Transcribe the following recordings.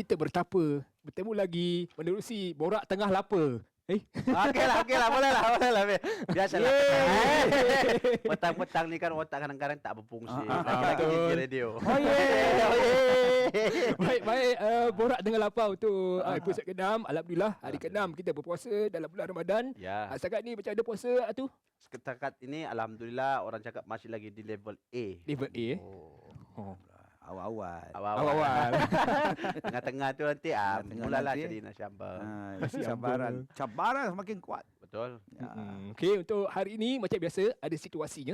kita bertapa. Bertemu lagi menerusi Borak Tengah Lapar. Okey lah, boleh lah. Biasalah. Petang-petang ni kan otak kadang-kadang tak berfungsi. Lagi-lagi di radio. Baik, Borak Tengah Lapar untuk episod ke-6. Alhamdulillah, hari ke-6 kita berpuasa dalam bulan Ramadan. Ya. Setakat ni macam ada puasa tu? Setakat ini alhamdulillah orang cakap masih lagi di level A. Level A. Oh. Awal-awal. Awal-awal. Tengah-tengah tu nanti mulalah jadi nak syambang. Cabaran semakin kuat. Betul. Okey, untuk hari ini macam biasa ada situasinya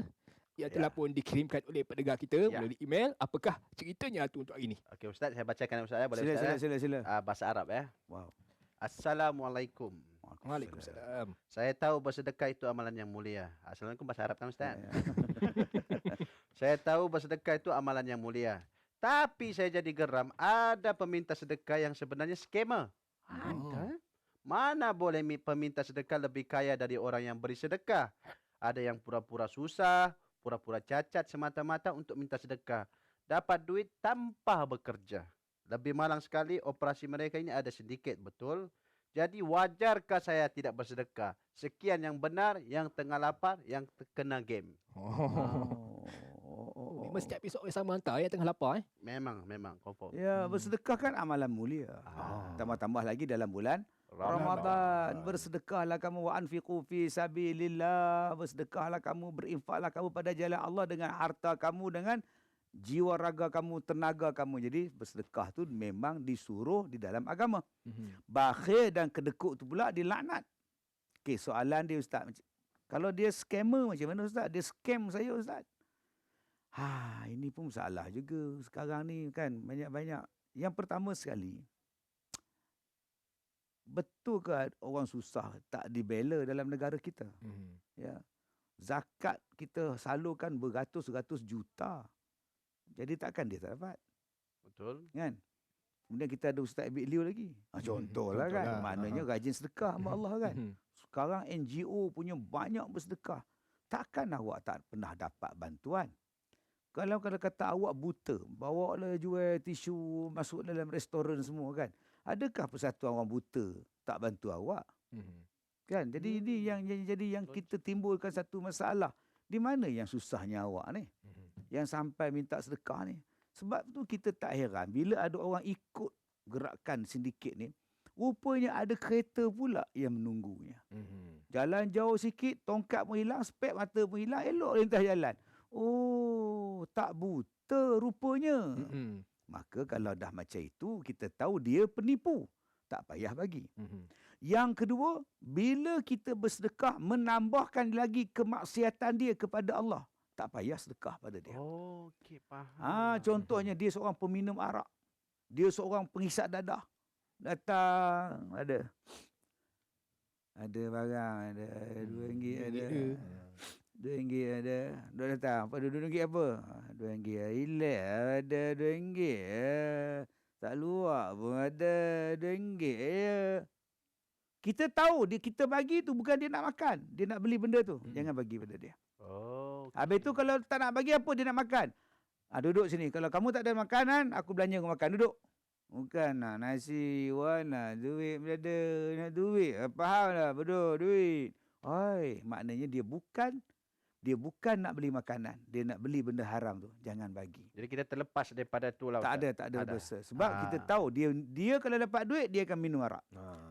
yang telah pun dikirimkan oleh pendengar kita melalui email. Apakah ceritanya tu untuk hari ini? Okey Ustaz, saya bacakan Ustaz. Boleh Ustaz? Sila. Bahasa Arab ya. Wow. Assalamualaikum. Waalaikumsalam. Saya tahu bersedekah itu amalan yang mulia. Assalamualaikum bahasa Arab kan Ustaz? Saya tahu bersedekah itu amalan yang mulia. Tapi saya jadi geram, ada peminta sedekah yang sebenarnya skamer. Ada? Mana boleh peminta sedekah lebih kaya dari orang yang beri sedekah? Ada yang pura-pura susah, pura-pura cacat semata-mata untuk minta sedekah. Dapat duit tanpa bekerja. Lebih malang sekali, operasi mereka ini ada sedikit, betul? Jadi wajarkah saya tidak bersedekah? Sekian yang benar, yang tengah lapar, yang terkena game. Memang setiap episod yang sama hantar yang tengah lapar. Memang, confirm. Ya, bersedekah kan amalan mulia. Tambah-tambah lagi dalam bulan Ramadan. Bersedekahlah kamu, wa anfiqu fi sabilillah. Bersedekahlah kamu, berinfaklah kamu pada jalan Allah dengan harta kamu, dengan jiwa raga kamu, tenaga kamu. Jadi bersedekah tu memang disuruh di dalam agama. Bakhil dan kedekut tu pula dilaknat. Okey, soalan dia Ustaz, kalau dia scammer macam mana Ustaz? Dia scam saya Ustaz. Ini pun masalah juga sekarang ni kan, banyak-banyak. Yang pertama sekali, betul ke orang susah tak dibela dalam negara kita? Ya. Zakat kita salurkan beratus-ratus juta. Jadi takkan dia tak dapat. Betul. Kan? Kemudian kita ada Ustaz Abid Liu lagi. Contohlah kan. Maknanya rajin sedekah sama Allah kan. Sekarang NGO punya banyak bersedekah. Takkan awak tak pernah dapat bantuan? Kalau kata awak buta, bawa lah jual tisu masuk dalam restoran semua kan. Adakah persatuan orang buta tak bantu awak? Kan? Jadi ini yang kita timbulkan satu masalah. Di mana yang susahnya awak ni? Yang sampai minta sedekah ni. Sebab tu kita tak heran bila ada orang ikut gerakan sindiket ni, rupanya ada kereta pula yang menunggunya. Jalan jauh sikit, tongkat pun hilang, spek mata pun hilang, elok lintas jalan. Oh, tak buta rupanya. Maka kalau dah macam itu, kita tahu dia penipu. Tak payah bagi. Yang kedua, bila kita bersedekah menambahkan lagi kemaksiatan dia kepada Allah, tak payah sedekah pada dia. Okey, faham. Contohnya dia seorang peminum arak. Dia seorang pengisap dadah. Datang ada barang, ada RM2 ada. RM2 ada. Dia datang, apa RM2 apa? RM2. Relax, ada RM2. Tak luar pun ada RM2 ya. Kita tahu kita bagi tu bukan dia nak makan. Dia nak beli benda tu. Jangan bagi pada dia. Habis tu kalau tak nak bagi apa dia nak makan? Duduk sini. Kalau kamu tak ada makanan, aku belanja kau makan. Duduk. Bukan nak nasi, nak duit berada, nak duit. Faham lah, betul, duit. Maknanya dia bukan nak beli makanan. Dia nak beli benda haram tu. Jangan bagi. Jadi kita terlepas daripada tu lah. Tak ada dosa. Sebab kita tahu dia kalau dapat duit, dia akan minum arak.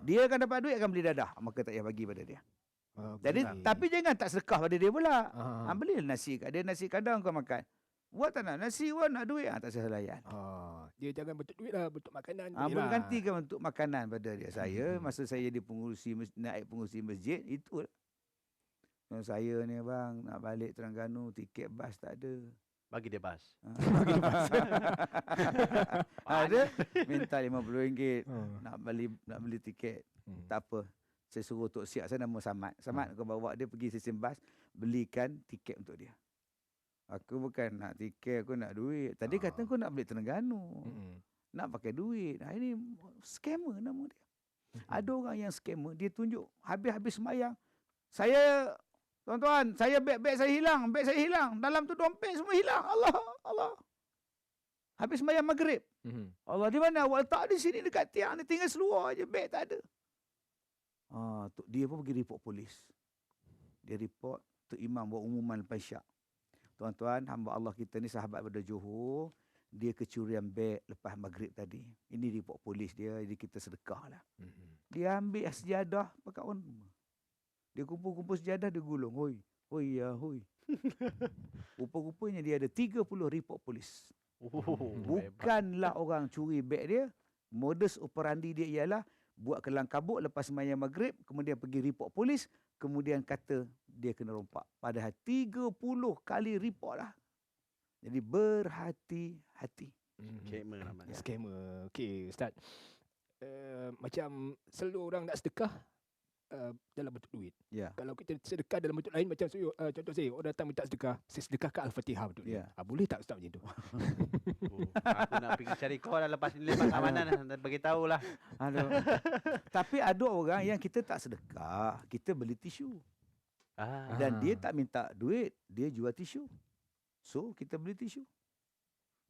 Dia akan dapat duit, akan beli dadah. Maka tak payah bagi pada dia. Jadi tapi jangan tak sedekah pada dia pula. Belilah nasi kat dia, nasi kadang kau makan. Buat tak nak nasi, nak duit, tak saya layan. Dia jangan bentuk duit lah, bentuk makanan. Boleh gantikan bentuk makanan pada dia. Saya, masa saya jadi naik pengurusi masjid, itu saya ni bang, nak balik Terengganu, tiket bas tak ada. Bagi dia bas. Ada, minta RM50. Nak beli tiket. Tak apa. Saya suruh Tok Siap, saya nama Samad. Samad kau bawa dia pergi stesen bas, belikan tiket untuk dia. Aku bukan nak tiket, aku nak duit. Tadi kata kau nak beli Terengganu. Nak pakai duit. Ini scammer nama dia. Ada orang yang scammer, dia tunjuk habis-habis sembahyang. Tuan-tuan, beg saya hilang. Dalam tu dompet semua hilang. Allah. Habis sembahyang maghrib. Allah, di mana awak letak? Di sini dekat tiang ni, tinggal seluar je, beg tak ada. Dia pun pergi report polis. Dia report, Tok Imam buat umuman lepas syak. Tuan-tuan, hamba Allah kita ni sahabat pada Johor, dia kecurian beg lepas maghrib tadi. Ini report polis dia, jadi kita sedekah lah. Dia ambil sejadah pakai on. Dia kumpul-kumpul sejadah, dia gulung. Hoi, ya, hoi. Rupa-rupanya dia ada 30 report polis. Bukanlah orang curi beg dia. Modus operandi dia ialah buat kelang kabut lepas sembahyang maghrib, kemudian pergi report polis, kemudian kata dia kena rompak. Padahal 30 kali report lah. Jadi berhati-hati. Scammer namanya. Scammer. Okey, Ustaz. Macam selalu orang nak sedekah dalam bentuk duit. Ya. Kalau kita sedekah dalam bentuk lain, macam contoh saya, orang datang minta sedekah, saya sedekahkan Al-Fatihah bentuk ni. Boleh tak Ustaz macam tu? Aku nak pergi cari kau dah lepas ni lepas keamanan dah bagi tahulah. Tapi ada orang yang kita tak sedekah, kita beli tisu. Dan dia tak minta duit, dia jual tisu. So kita beli tisu.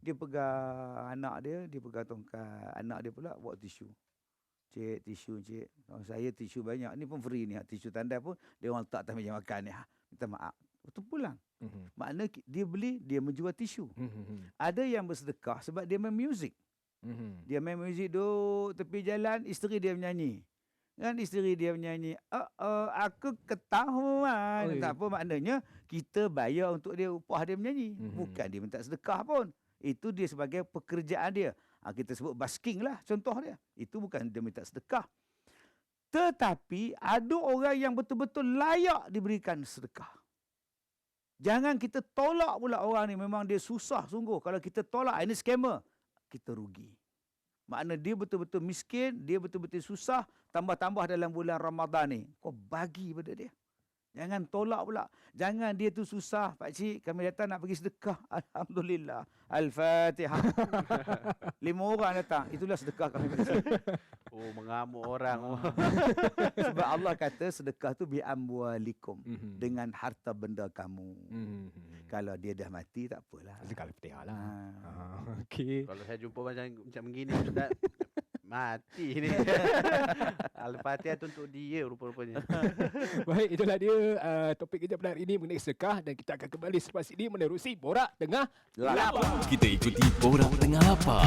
Dia pegang anak dia pegang tongkat, anak dia pula buat tisu. Cik, tisu cik. Saya tisu banyak. Ni pun free ni. Tisu tandai pun dia orang letak atas meja makan ni. Minta maaf. Betul pulang. Makna dia beli, dia menjual tisu. Ada yang bersedekah sebab dia main muzik. Dia main muzik duduk tepi jalan, isteri dia menyanyi. Kan isteri dia menyanyi, aku ketahuan. Tak apa, maknanya kita bayar untuk dia, upah dia menyanyi. Bukan dia minta sedekah pun. Itu dia sebagai pekerjaan dia. Kita sebut basking lah contoh dia. Itu bukan dia minta sedekah. Tetapi ada orang yang betul-betul layak diberikan sedekah. Jangan kita tolak pula orang ni. Memang dia susah sungguh. Kalau kita tolak, ini scammer, kita rugi. Makna dia betul-betul miskin, dia betul-betul susah, tambah-tambah dalam bulan Ramadan ni. Kau bagi pada dia. Jangan tolak pula. Jangan dia tu susah. Pakcik, kami datang nak pergi sedekah. Alhamdulillah. Al-Fatihah. 5 orang datang. Itulah sedekah kami, pakcik. Mengamuk orang. Sebab Allah kata sedekah tu bi'amwalikum. Dengan harta benda kamu. Kalau dia dah mati, tak apalah. Sedekah Al-Fatihah lah. Okey. Kalau saya jumpa macam begini, Ustaz, mati ni. Al-Fatihah tu untuk dia rupa-rupanya. Baik, itulah dia topik kita pada hari ini mengenai sedekah, dan kita akan kembali selepas ini menerusi Borak Tengah Lapar. Kita ikuti Borak Tengah Lapar.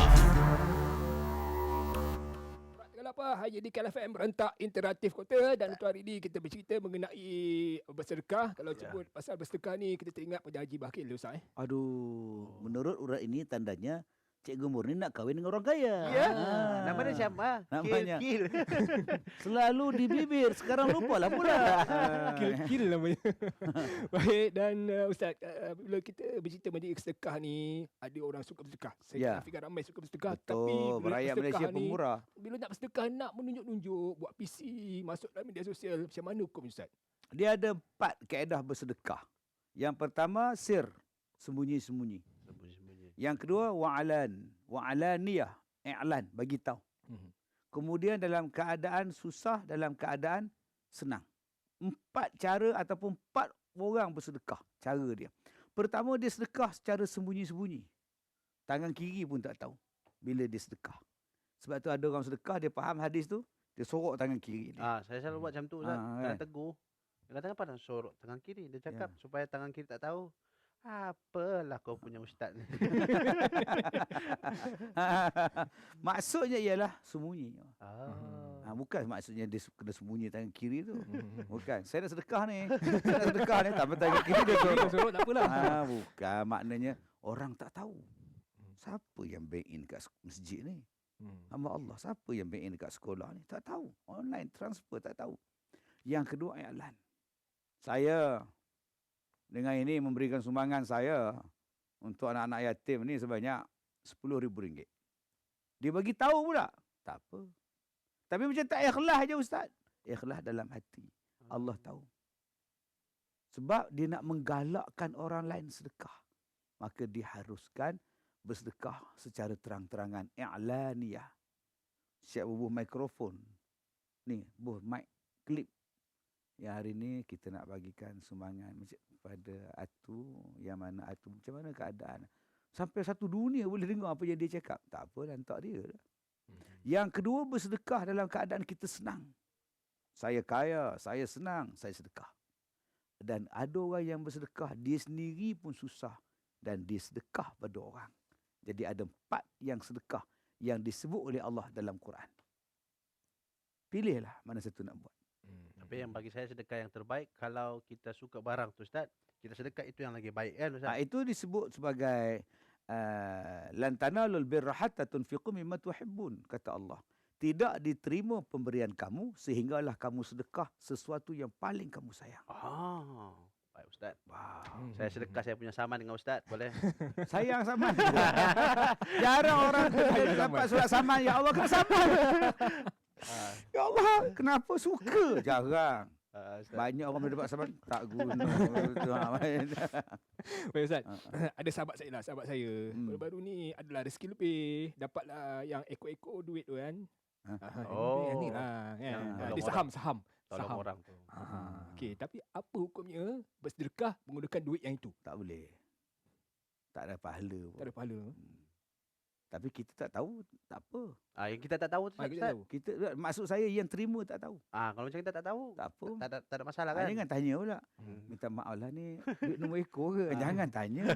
Borak Tengah Lapar hanya di KLFM Rentak Interaktif Kota, dan untuk hari ini kita bercerita mengenai bersedekah. Kalau sebut pasal bersedekah ni, kita teringat pada Haji Bakil Lusa. Aduh, menurut urat ini tandanya Cikgu Murni nak kahwin dengan orang kaya. Ya. Nama dia siapa? Namanya Kil. selalu di bibir, sekarang lupalah pula. Kil namanya. Baik, dan Ustaz, bila kita bercerita mengenai sedekah ni, ada orang suka bersedekah. Saya fikir ramai suka bersedekah. Betul, Tapi rakyat Malaysia pemurah. Bila nak bersedekah, nak menunjuk-nunjuk, buat PC, masuk dalam media sosial, macam mana hukum Ustaz? Dia ada 4 kaedah bersedekah. Yang pertama, sir, sembunyi-sembunyi. Yang kedua, wa'alaniyah, i'lan, bagi tahu. Kemudian dalam keadaan susah, dalam keadaan senang. 4 cara ataupun 4 orang bersedekah, cara dia. Pertama, dia sedekah secara sembunyi-sembunyi. Tangan kiri pun tak tahu bila dia sedekah. Sebab tu ada orang sedekah, dia faham hadis tu, dia sorok tangan kiri dia. Saya selalu buat macam tu, Ustaz. Kena Kan? tegur. Dia kata, kenapa nak sorok tangan kiri? Dia cakap supaya tangan kiri tak tahu. Apalah kau punya ustaz ni. Maksudnya ialah sembunyi. Bukan maksudnya dia kena sembunyi tangan kiri tu. Bukan. Saya nak sedekah ni. Saya nak sedekah ni. Tapi tangan kiri dia sorok, tak apalah. Bukan. Maknanya orang tak tahu. Siapa yang bank in kat masjid ni? Hamba Allah. Siapa yang bank in dekat sekolah ni? Tak tahu. Online transfer tak tahu. Yang kedua, i'lan. Saya dengan ini memberikan sumbangan saya untuk anak-anak yatim ni sebanyak RM10,000. Dia bagi tahu pula. Tak apa. Tapi macam tak ikhlas je, Ustaz. Ikhlas dalam hati. Allah tahu. Sebab dia nak menggalakkan orang lain sedekah. Maka diharuskan bersedekah secara terang-terangan. I'laniyah. Siap bubuh mikrofon. Ni, bubuh mic clip. Yang hari ni kita nak bagikan sumbangan pada Atu, yang mana Atu macam mana keadaan. Sampai satu dunia boleh dengar apa yang dia cakap. Tak apa, lantak dia. Yang kedua, bersedekah dalam keadaan kita senang. Saya kaya, saya senang, saya sedekah. Dan ada orang yang bersedekah, dia sendiri pun susah. Dan dia sedekah pada orang. Jadi ada 4 yang sedekah yang disebut oleh Allah dalam Quran. Pilihlah mana satu nak buat. Tapi yang bagi saya sedekah yang terbaik, kalau kita suka barang tu Ustaz, kita sedekah itu yang lagi baik kan Ustaz? Itu disebut sebagai lan tanalul birra hatta tunfiqu mimma tuhibbun, kata Allah. Tidak diterima pemberian kamu sehinggalah kamu sedekah sesuatu yang paling kamu sayang. Baik Ustaz. Wow. Saya sedekah saya punya saman dengan Ustaz, boleh? Sayang saman. Jarang orang dapat surat saman. Ya Allah, kena saman. Ya Allah, kenapa suka? Jarang. Banyak orang boleh dapat saman, tak guna. Baik Ustaz, ada sahabat saya. Baru-baru ni adalah rezeki lebih. Dapatlah yang ekor-ekor duit tu kan. Yang ni lah kan. Dia saham. Tolong orang tu. Okey, tapi apa hukumnya bersedekah menggunakan duit yang itu? Tak boleh. Tak ada pahala pun. Tak ada pahala. Tapi kita tak tahu, tak apa. Yang kita tak tahu tu Ustaz. Maksud saya yang terima tak tahu. Kalau macam kita tak tahu, tak apa. Tak ada masalah kan? Jangan tanya pula. Minta maaf lah ni, duit nombor ekor ke? Jangan tanya.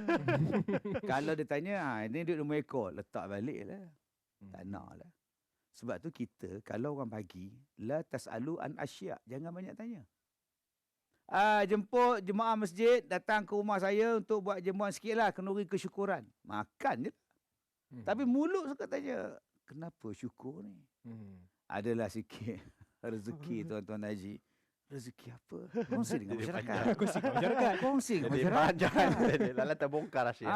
Kalau dia tanya, ini duit nombor ekor, letak balik lah. Tak nak lah. Sebab tu kita, kalau orang bagi, la tas'alu an asya'. Jangan banyak tanya. Jemput jemaah masjid, datang ke rumah saya untuk buat jamuan sikit lah, kenduri kesyukuran. Makan je. Tapi mulut suka tanya, kenapa syukur ni? Adalah sikit rezeki tuan-tuan haji. Rezeki apa? Kongsi dengan masyarakat. Kongsi dengan masyarakat. Lala terbongkar rahsia.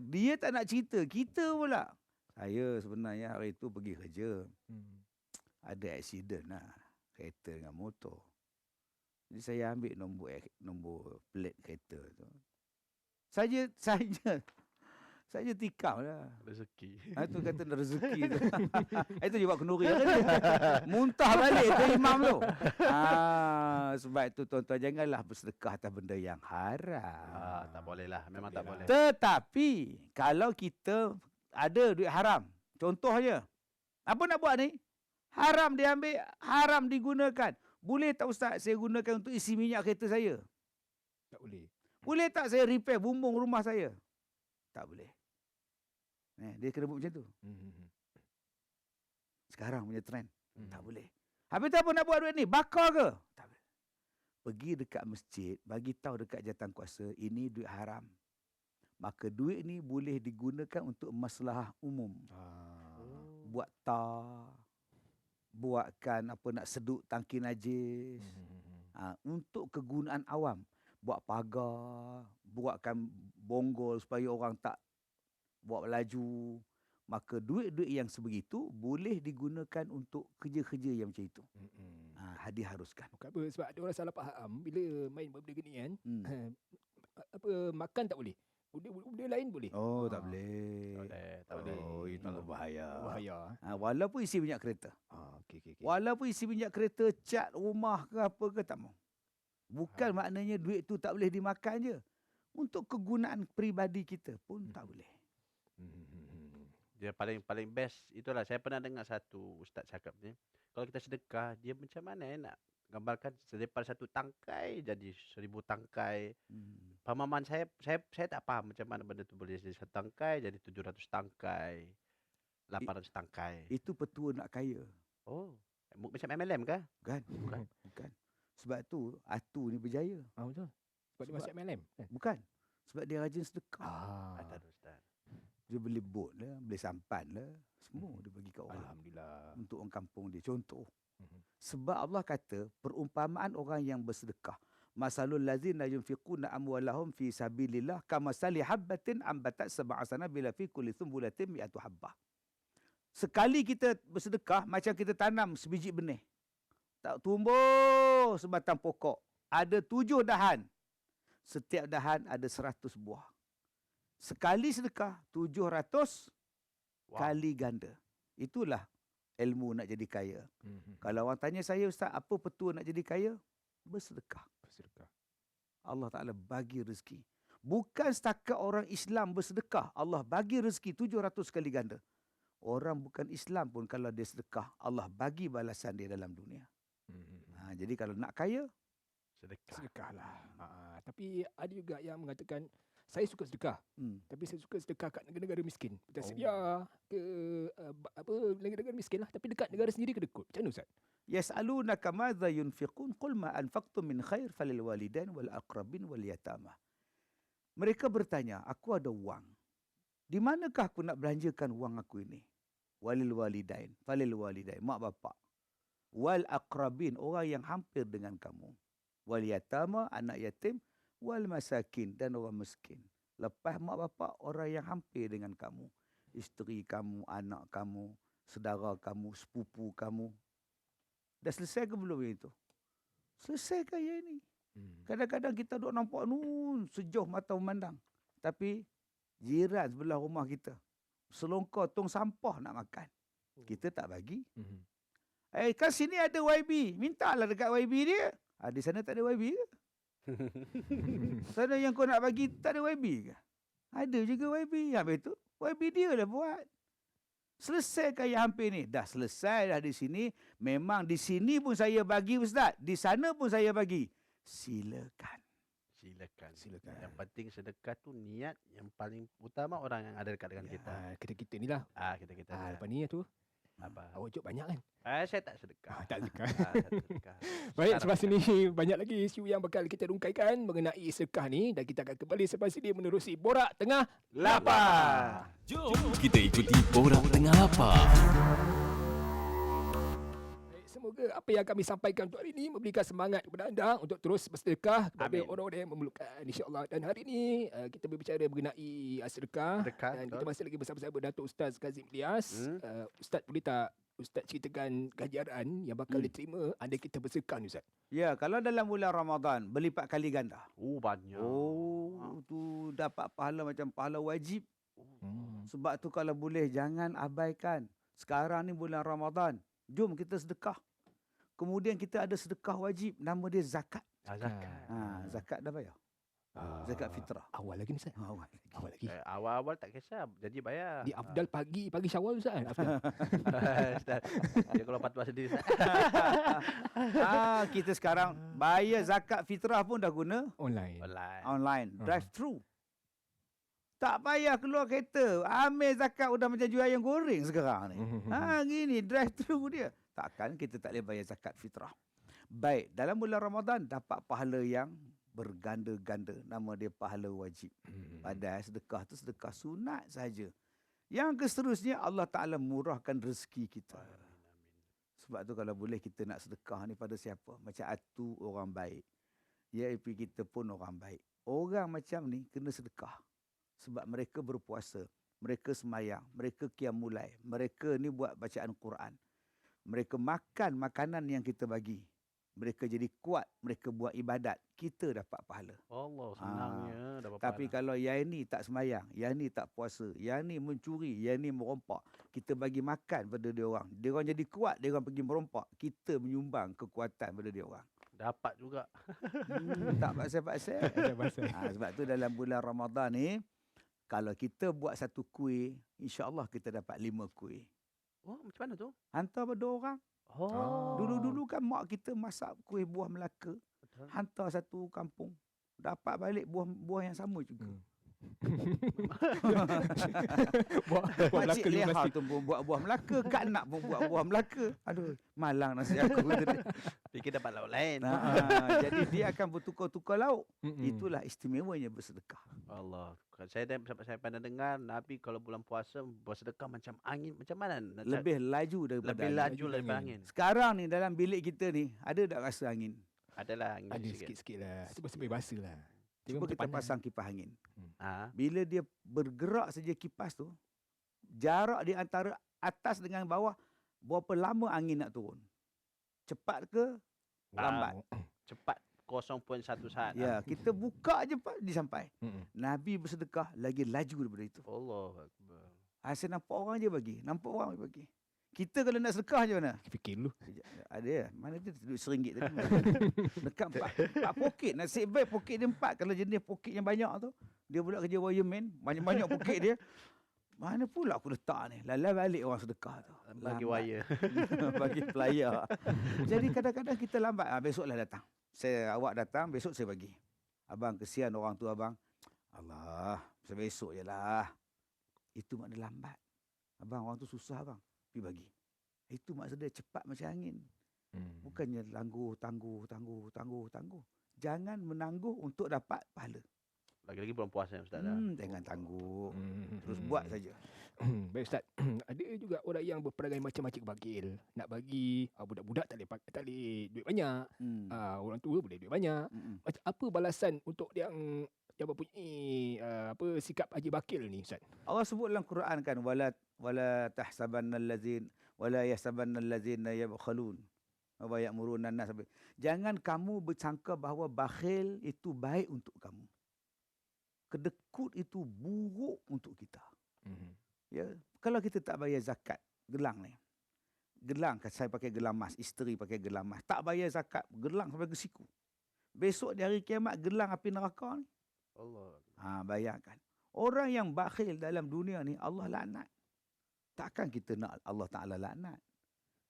Dia tak nak cerita. Kita pula. Saya sebenarnya hari itu pergi kerja. Ada aksiden lah. Kereta dengan motor. Jadi saya ambil nombor plate kereta tu. Saja tikam lah. Rezeki. Itu kata rezeki tu. Itu je buat kenduri kan dia. Muntah balik tu imam tu. Sebab itu tuan-tuan janganlah bersedekah atas benda yang haram. Tak boleh lah. Memang tak boleh. Tetapi kalau kita ada duit haram. Contohnya. Apa nak buat ni? Haram diambil, haram digunakan. Boleh tak Ustaz saya gunakan untuk isi minyak kereta saya? Tak boleh. Boleh tak saya repair bumbung rumah saya? Tak boleh. Dia kena buat macam tu. Sekarang punya trend. Tak boleh. Habis tu apa nak buat duit ni? Bakar ke? Tak boleh. Pergi dekat masjid, bagi tahu dekat jawatankuasa, ini duit haram. Maka duit ni boleh digunakan untuk masalah umum. Buat tar, buatkan apa nak seduk tangki najis. Untuk kegunaan awam. Buat pagar, buatkan bonggol supaya orang tak buat laju. Maka duit-duit yang sebegitu boleh digunakan untuk kerja-kerja yang macam itu. Diharuskan. Bukan apa, sebab ada orang salah faham bila main benda gini kan. Makan tak boleh. Benda lain boleh. Tak boleh. Tak boleh. Itu berbahaya. Bahaya. Walaupun isi minyak kereta. Okay. Walaupun isi minyak kereta, cat rumah ke apa ke, tak mau. Bukan maknanya duit tu tak boleh dimakan je. Untuk kegunaan peribadi kita pun tak boleh. Dia paling best itulah. Saya pernah dengar satu ustaz cakap ni, kalau kita sedekah, dia macam mana nak gambarkan daripada 1 tangkai jadi 1000 tangkai. Pemahaman saya tak faham macam mana benda tu boleh jadi 1 tangkai jadi 700 tangkai, 800 tangkai. Itu petua nak kaya. Macam MLM kah? Bukan. Sebab tu Atu ni berjaya. Betul. Sebab dia masuk MLM kan? Bukan. Sebab dia rajin sedekah. Tak ada ustaz. Dia beli bot lah, beli sampan lah, semua dia bagi kat orang. Alhamdulillah. Untuk orang kampung dia. Contoh. Sebab Allah kata perumpamaan orang yang bersedekah. Masalul ladzina yunfiquna amwalahum fi sabilillah kamasali habbatin ambatat sab'a sanabila fi kulli sumbulatin mi'atu habbah. Sekali kita bersedekah macam kita tanam sebiji benih. Tak tumbuh sebatang pokok. Ada 7 dahan. Setiap dahan ada 100 buah. Sekali sedekah 700 kali ganda. Itulah ilmu nak jadi kaya. Kalau orang tanya saya, Ustaz, apa petua nak jadi kaya? Bersedekah. Allah Ta'ala bagi rezeki. Bukan setakat orang Islam bersedekah, Allah bagi rezeki 700 kali ganda. Orang bukan Islam pun kalau dia sedekah, Allah bagi balasan dia dalam dunia. Jadi kalau nak kaya, Sedekah lah. Tapi ada juga yang mengatakan, saya suka sedekah. Tapi saya suka sedekah kat negara-negara miskin. Kita Syria ke negara-negara miskin lah. Tapi dekat negara sendiri kedekut. Macam mana Ustaz? yas'alunaka madza yunfiqun qul ma anfaqtum min khair falil walidain wal aqrabin wal yatama. Mereka bertanya, aku ada wang. Di manakah aku nak belanjakan wang aku ini? Walil walidain, falil walidain, mak bapak. Wal aqrabin, orang yang hampir dengan kamu. Wal yatama, anak yatim. Wal masakin, dan orang miskin. Lepas mak bapak, orang yang hampir dengan kamu. Isteri kamu, anak kamu, saudara kamu, sepupu kamu. Dah selesai ke belum itu? Selesai ke ya ini? Kadang-kadang kita duk nampak sejauh mata memandang. Tapi jiran sebelah rumah kita, selongkar tong sampah nak makan. Kita tak bagi. Kan sini ada YB. Mintalah dekat YB dia. Di sana tak ada YB ke? Sana yang kau nak bagi tak ada YB ke? Ada juga YB. Habis tu YB dia lah buat. Selesai kaya hampir ni. Dah selesai dah di sini. Memang di sini pun saya bagi Ustaz. Di sana pun saya bagi. Silakan. Silakan. Yang penting sedekah tu niat yang paling utama orang yang ada dekat dengan kita. Kita ni lah. Kita. Lepas ni tu, Apa? awak jok banyak kan? Saya tak sedekah. Tak sedekah. Saya tak sedekah. Baik, selepas ini banyak lagi isu yang bakal kita rungkaikan mengenai sedekah ni. Dan kita akan kembali selepas ini menerusi Borak Tengah Lapar. Jom kita ikuti Borak Tengah Lapar. Semoga apa yang kami sampaikan untuk hari ini memberikan semangat kepada anda untuk terus bersedekah kepada orang-orang yang memerlukan, insya-Allah. Dan hari ini kita berbicara mengenai sedekah. Dan kita masih lagi bersama-sama Datuk Ustaz Kazim Ilyas. Ustaz, boleh tak Ustaz ceritakan ganjaran yang bakal diterima andai kita bersedekah ni Ustaz? Ya, kalau dalam bulan Ramadan berlipat kali ganda. Banyak. Tu dapat pahala macam pahala wajib. Sebab tu kalau boleh jangan abaikan. Sekarang ni bulan Ramadan, jom kita sedekah. Kemudian kita ada sedekah wajib, nama dia zakat. Zakat dah bayar. Zakat fitrah. Awal lagi ni Ustaz. Awal lagi. Awal-awal tak kisah, jadi bayar. Di afdal pagi Syawal Ustaz. Afdal. Dia kalau patwa sendiri. Kita sekarang bayar zakat fitrah pun dah guna online. Drive thru. Tak payah keluar kereta. Ambil zakat udah macam jual ayam goreng sekarang ni. Gini drive thru dia. Takkan kita tak boleh bayar zakat fitrah. Baik, dalam bulan Ramadan dapat pahala yang berganda-ganda. Nama dia pahala wajib. Padahal sedekah tu sedekah sunat saja. Yang keseterusnya Allah Ta'ala murahkan rezeki kita. Sebab tu kalau boleh kita nak sedekah ni pada siapa? Macam Atu orang baik. YIP kita pun orang baik. Orang macam ni kena sedekah. Sebab mereka berpuasa. Mereka semayang. Mereka qiyamulai. Mereka ni buat bacaan Quran. Mereka makan makanan yang kita bagi. Mereka jadi kuat. Mereka buat ibadat. Kita dapat pahala. Allah senangnya dapat pahala. Tapi kalau yang ni tak semayang, yang ni tak puasa, yang ni mencuri, yang ni merompak, kita bagi makan pada dia orang. Dia orang jadi kuat, dia orang pergi merompak. Kita menyumbang kekuatan pada dia orang. Dapat juga. Tak pasal-pasal. Sebab tu dalam bulan Ramadan ni, kalau kita buat satu kuih, insya-Allah kita dapat 5 kuih. Macam mana tu? Hantar pada orang. Dulu-dulu kan mak kita masak kuih buah Melaka. Betul. Hantar satu kampung. Dapat balik buah yang sama juga. Makcik Leha tu pun buat buah Melaka. Kak Nak pun buat buah Melaka. Aduh, malang nasi aku tadi. Fikir dapat lauk lain. Jadi dia akan bertukar-tukar lauk. Itulah istimewanya bersedekah. Allah. Saya pernah dengar Nabi kalau bulan puasa bersedekah macam angin. Macam mana? Lebih laju daripada daripada angin. Sekarang ni dalam bilik kita ni, ada tak rasa angin? Adalah angin Ada sikit. sikit-sikit lah. Itu sebab bahasa lah. Cuba kita pasang kipas angin. Ah. Bila dia bergerak saja kipas tu, jarak di antara atas dengan bawah, berapa lama angin nak turun? Cepat ke lambat? Cepat 0.1 saat. Ya, kita buka je Pak, dia sampai. Nabi bersedekah lagi laju daripada itu. Allah Akbar. Saya nampak orang je bagi. Nampak orang je bagi. Kita kalau nak sedekah je mana? Fikir dulu. Ada. Mana dia duit RM1 tadi. Dekat 4 poket. Nasib baik poket dia 4. Kalau jenis poket yang banyak tu, Dia pula kerja wireman, banyak-banyak bukit dia. Mana pula aku letak ni? Lalai balik orang sedekah tu. Bagi wire. Bagi player. Jadi kadang-kadang kita lambat. Besoklah datang. Awak datang, besok saya bagi. Abang, kesian orang tu abang. Allah, besok je lah. Itu makna lambat. Abang, orang tu susah abang. Pergi bagi. Itu maksud dia cepat macam angin. Bukannya tangguh. Jangan menangguh untuk dapat pahala. Lagi-lagi bulan puasa Ustaz. Jangan tangguh. Terus buat saja. Baik Ustaz. Ada juga orang yang berperangai macam-macam bagil. Nak bagi budak-budak tak boleh duit banyak. Orang tua boleh duit banyak. Apa balasan untuk yang mempunyai sikap haji bakil ni Ustaz? Allah sebut dalam Quran kan wala tahsabannal ladzina yabkhalun wa ya'muruna an-nas. Jangan kamu bersangka bahawa bakhil itu baik untuk kamu. Kedekut itu buruk untuk kita. Ya, kalau kita tak bayar zakat gelang ni. Gelang, saya pakai gelang emas, isteri pakai gelang emas, tak bayar zakat, gelang sampai ke siku. Besok di hari kiamat gelang api neraka ni. Allah. Bayangkan. Orang yang bakhil dalam dunia ni Allah laknat. Takkan kita nak Allah Taala laknat.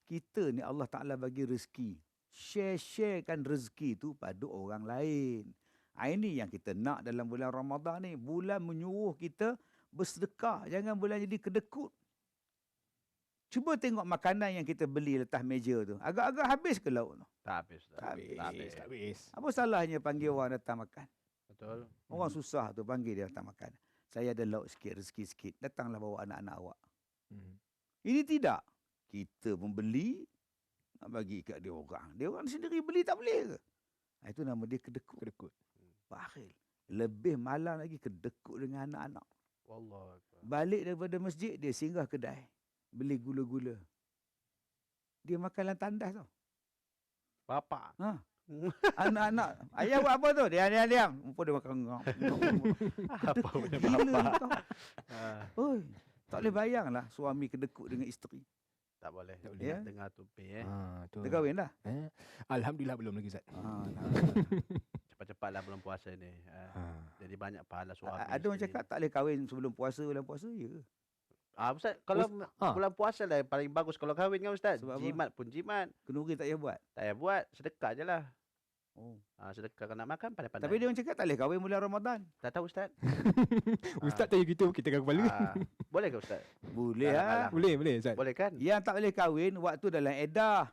Kita ni Allah Taala bagi rezeki. Share-sharekan rezeki tu pada orang lain. Ini yang kita nak dalam bulan Ramadan ni. Bulan menyuruh kita bersedekah. Jangan bulan jadi kedekut. Cuba tengok makanan yang kita beli letas meja tu. Agak-agak habis ke lauk tu? Tak habis. Apa salahnya panggil orang datang makan? Betul. Orang susah tu panggil dia datang makan. Saya ada lauk sikit, rezeki sikit. Datanglah bawa anak-anak awak. Ini tidak. Kita membeli, nak bagi kat dia orang. Dia orang sendiri beli tak boleh ke? Itu nama dia kedekut. Bakhil. Lebih malang lagi kedekut dengan anak-anak. Wallah. Balik daripada masjid, dia singgah kedai. Beli gula-gula. Dia makan dalam tandas tau. Bapak. Anak-anak. Ayah buat apa tu? Diam. Mumpah dia makan. Apa punya bapak? Oi, tak boleh bayanglah suami kedekut dengan isteri. Tak boleh. Ya? Dengar tu pay Dah kahwin dah? Alhamdulillah belum lagi Ustaz. Cepat-cepatlah bulan puasa ni. Jadi banyak pahala suami. Ada orang cakap tak boleh kahwin sebelum puasa, bulan puasa ya. Ustaz, kalau bulan puasa lah yang paling bagus kalau kahwin kan Ustaz. Sebab jimat pun jimat. Kenduri tak payah buat. Tak payah buat, sedekah je lah. Sedekah kalau nak makan pandai-pandai. Tapi dia orang cakap tak boleh kahwin bulan Ramadan. Tak tahu Ustaz. Ustaz tanya gitu, kita kan kepala. Boleh ke Ustaz? Boleh lah. Boleh Ustaz. Boleh kan? Yang tak boleh kahwin waktu dalam edah.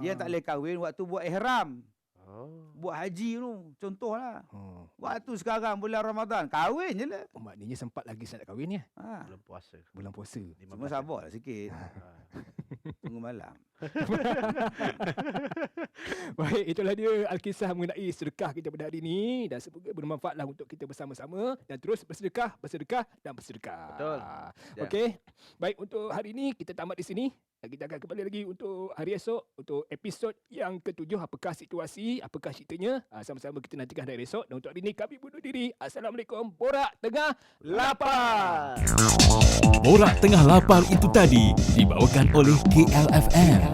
Yang tak boleh kahwin waktu buat ihram. Buat haji tu, contohlah. Waktu sekarang bulan Ramadan, kahwin je lah. Maknanya sempat lagi saya nak kahwin ya. Bulan puasa. Cuma sabarlah sikit. Tunggu malam. Baik, itulah dia Alkisah mengenai sedekah kita pada hari ini. Dan semoga bermanfaatlah untuk kita bersama-sama. Dan terus bersedekah. Betul. Okey. Baik, untuk hari ini kita tamat di sini. Dan kita akan kembali lagi untuk hari esok, untuk episod yang ke-7. Apakah situasi, apakah ceritanya, sama-sama kita nantikan hari esok. Dan untuk hari ini kami bunuh diri. Assalamualaikum. Borak Tengah Lapar. Borak Tengah Lapar itu tadi dibawakan oleh KLFM.